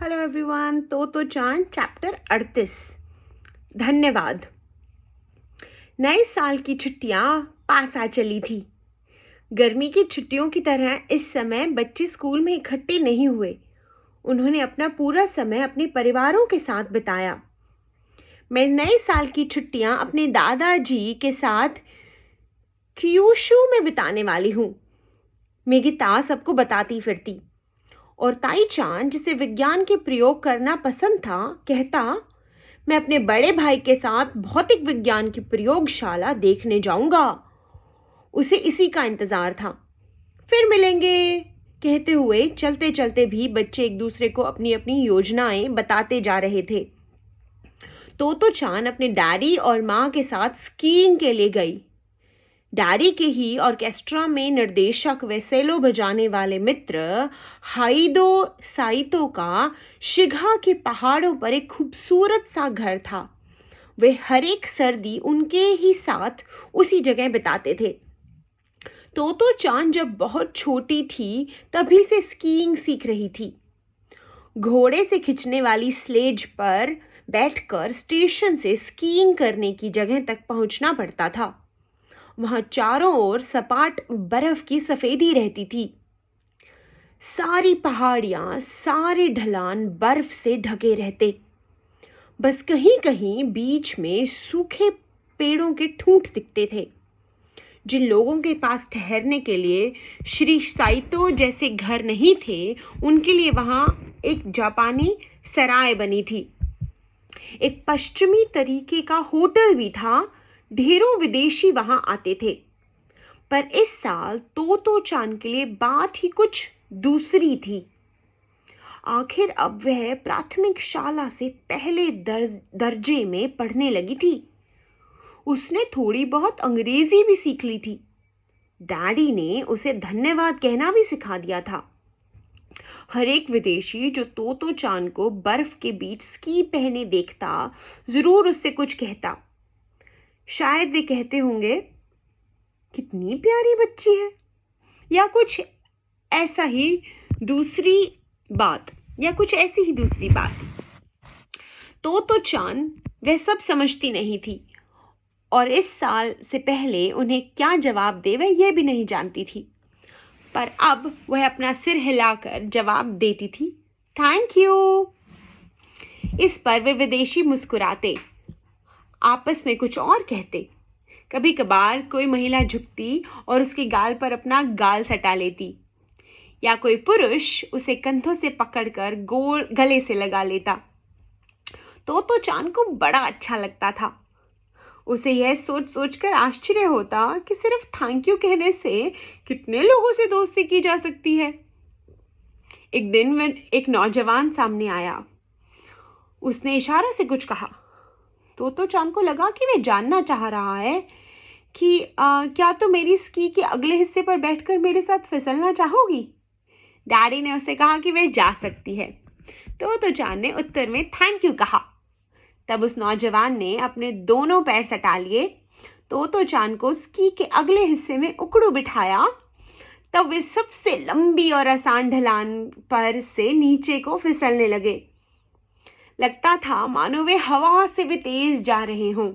Hello everyone. तो चांद chapter 38। धन्यवाद। नए साल की छुट्टियां पास आ चली थी। गर्मी की छुट्टियों की तरह इस समय बच्चे स्कूल में इकट्ठे नहीं हुए। उन्होंने अपना पूरा समय अपने परिवारों के साथ बिताया। मैं नए साल की छुट्टियां अपने दादाजी के साथ क्यूशू में बिताने वाली हूँ। मेगिता सबको बताती फिरती और ताई चांद, जिसे विज्ञान के प्रयोग करना पसंद था, कहता, मैं अपने बड़े भाई के साथ भौतिक विज्ञान की प्रयोगशाला देखने जाऊंगा। उसे इसी का इंतजार था। फिर मिलेंगे कहते हुए चलते चलते भी बच्चे एक दूसरे को अपनी अपनी योजनाएं बताते जा रहे थे। तो चांद अपने डैडी और माँ के साथ स्कीइंग के लिए गई। डैडी के ही ऑर्केस्ट्रा में निर्देशक व सेलो बजाने वाले मित्र हाइदो साइतो का शिगा के पहाड़ों पर एक खूबसूरत सा घर था। वे हर एक सर्दी उनके ही साथ उसी जगह बिताते थे। तो चांद जब बहुत छोटी थी तभी से स्कीइंग सीख रही थी। घोड़े से खिंचने वाली स्लेज पर बैठकर स्टेशन से स्कीइंग करने की जगह तक पहुंचना पड़ता था। वहां चारों ओर सपाट बर्फ की सफेदी रहती थी। सारी पहाड़ियां, सारे ढलान बर्फ से ढके रहते। बस कहीं कहीं बीच में सूखे पेड़ों के ठूंठ दिखते थे। जिन लोगों के पास ठहरने के लिए श्री साइतो जैसे घर नहीं थे, उनके लिए वहां एक जापानी सराय बनी थी। एक पश्चिमी तरीके का होटल भी था। ढेरों विदेशी वहां आते थे। पर इस साल तो चांद के लिए बात ही कुछ दूसरी थी। आखिर अब वह प्राथमिक शाला से पहले दर्जे में पढ़ने लगी थी। उसने थोड़ी बहुत अंग्रेजी भी सीख ली थी। डैडी ने उसे धन्यवाद कहना भी सिखा दिया था। हर एक विदेशी जो तो चांद को बर्फ के बीच स्की पहने देखता, जरूर उससे कुछ कहता। शायद वे कहते होंगे, कितनी प्यारी बच्ची है, या कुछ ऐसा ही दूसरी बात, या कुछ ऐसी ही दूसरी बात। तो चांद वह सब समझती नहीं थी और इस साल से पहले उन्हें क्या जवाब दे वह यह भी नहीं जानती थी। पर अब वह अपना सिर हिलाकर जवाब देती थी, थैंक यू। इस पर वे विदेशी मुस्कुराते, आपस में कुछ और कहते। कभी कभार कोई महिला झुकती और उसके गाल पर अपना गाल सटा लेती, या कोई पुरुष उसे कंधों से पकड़कर गोल गले से लगा लेता। तो चांद को बड़ा अच्छा लगता था। उसे यह सोच सोचकर आश्चर्य होता कि सिर्फ थैंक यू कहने से कितने लोगों से दोस्ती की जा सकती है। एक दिन एक नौजवान सामने आया। उसने इशारों से कुछ कहा। तो चांद को लगा कि वह जानना चाह रहा है कि क्या तो मेरी स्की के अगले हिस्से पर बैठकर मेरे साथ फिसलना चाहोगी। डैडी ने उसे कहा कि वह जा सकती है। तो चांद ने उत्तर में थैंक यू कहा। तब उस नौजवान ने अपने दोनों पैर सटा लिए। तो चांद को स्की के अगले हिस्से में उकड़ू बिठाया। तब वे सबसे लंबी और आसान ढलान पर से नीचे को फिसलने लगे। लगता था मानो वे हवा से भी तेज जा रहे हों।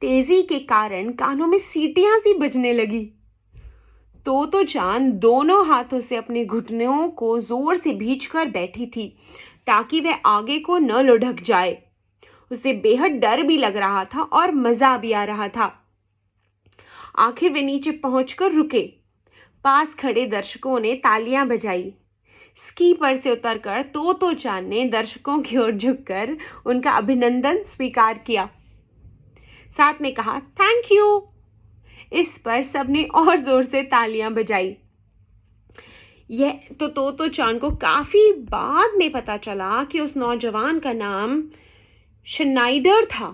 तेजी के कारण कानों में सीटियां सी बजने लगी। तो चांद दोनों हाथों से अपने घुटनों को जोर से भींचकर बैठी थी ताकि वह आगे को न लुढ़क जाए। उसे बेहद डर भी लग रहा था और मजा भी आ रहा था। आखिर वे नीचे पहुंचकर रुके। पास खड़े दर्शकों ने तालियां बजाई। स्की पर से उतरकर तो चांद ने दर्शकों की ओर झुककर उनका अभिनंदन स्वीकार किया। साथ में कहा थैंक यू। इस पर सबने और जोर से तालियां बजाई। यह तो चांद को काफी बाद में पता चला कि उस नौजवान का नाम शनाइडर था।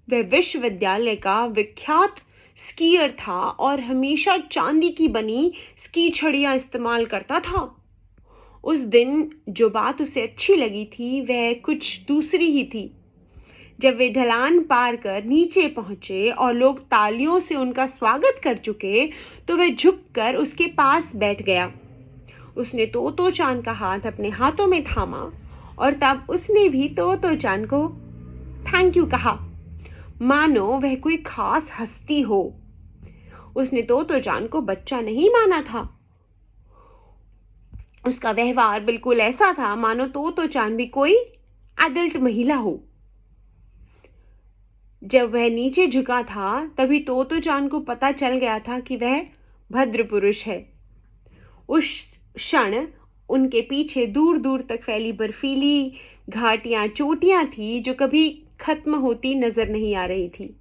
वह विश्वविद्यालय का विख्यात स्कीयर था और हमेशा चांदी की बनी स्की छड़ियां इस्तेमाल करता था। उस दिन जो बात उसे अच्छी लगी थी वह कुछ दूसरी ही थी। जब वे ढलान पार कर नीचे पहुंचे और लोग तालियों से उनका स्वागत कर चुके, तो वह झुककर उसके पास बैठ गया। उसने तो चांद का हाथ अपने हाथों में थामा और तब उसने भी तोतो चान को थैंक यू कहा, मानो वह कोई खास हस्ती हो। उसने तोतो चान को बच्चा नहीं माना था। उसका व्यवहार बिल्कुल ऐसा था मानो तोतो चान भी कोई एडल्ट महिला हो। जब वह नीचे झुका था तभी तोतो चान को पता चल गया था कि वह भद्र पुरुष है। उस क्षण उनके पीछे दूर दूर तक फैली बर्फीली घाटियां चोटियां थी जो कभी खत्म होती नजर नहीं आ रही थी।